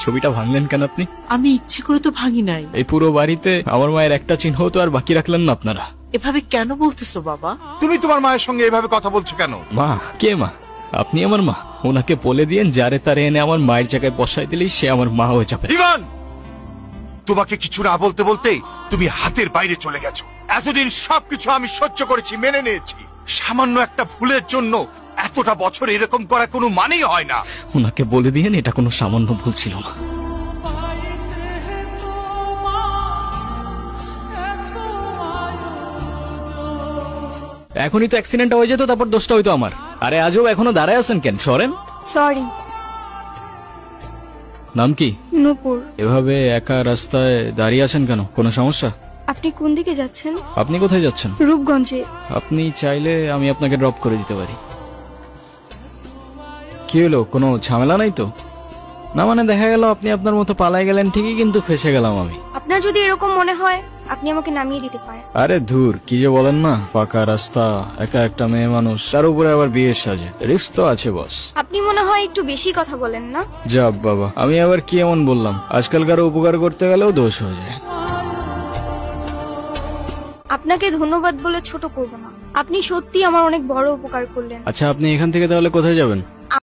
ছবিটা ভাঙলেন কেন আপনি? আমি ইচ্ছে করে তো ভাঙি নাই। এই পুরো বাড়িতে আমার মায়ের একটা চিহ্ন তো আর বাকি রাখলেন না আপনারা। এভাবে কেন বলতেছো বাবা? তুমি তোমার মায়ের সঙ্গে এভাবে কথা বলছো কেন? মা? কে মা? আপনি আমার মা। ওনাকে বলে দিয়েন যারে তারে এনে আমার মায়ের জায়গায় বসাই দিলেই সে আমার মা হয়ে যাবে। ইভান, তোমাকে কিছু না বলতে বলতেই তুমি হাতের বাইরে চলে গেছো। এতদিন সবকিছু আমি সহ্য করেছি, মেনে নিয়েছি। সামান্য একটা ভুলের জন্য এতটা বছর এরকম করা কোনো মানেই হয় না। ওনাকে বলে দিয়েন এটা কোনো সামান্য ভুল ছিল না। এখনই তো অ্যাক্সিডেন্ট হয়ে যেত, তারপর দোষটা হইতো আমার। আরে আজও এখনো দাঁড়ায় আছেন কেন? সরেন। সরি। নাম কি? নূপুর। এভাবে একা রাস্তায় দাঁড়িয়ে আছেন কেন? কোনো সমস্যা? আপনি কোন দিকে যাচ্ছেন? আপনি কোথায় যাচ্ছেন? রূপগঞ্জে। আপনি চাইলে আমি আপনাকে ড্রপ করে দিতে পারি। কি হলো, কোনো ঝামেলা নাই তো? না মানে দেখা গেল আপনি আপনার মতো পালাই গেলেন ঠিকই, কিন্তু ফেসে গেলাম আমি। আপনার যদি এরকম মনে হয় আপনি আমাকে নামিয়ে দিতে পারেন। আরে ধুর, কি যে বলেন না। ফাঁকা রাস্তা, একা একটা মেয়ে মানুষ, তার উপরে আবার বিয়ের সাজে, রিস্ক তো আছে বস। আপনি মনে হয় একটু বেশি কথা বলেন না? যাব বাবা, আমি আবার কি এমন বললাম? আজকাল কারো উপকার করতে গেলেও দোষ হয়ে যায়। আপনাকে ধন্যবাদ বলে ছোট করব না। আপনি সত্যি আমার অনেক বড় উপকার করলেন। আচ্ছা, আপনি এখান থেকে তাহলে কোথায় যাবেন?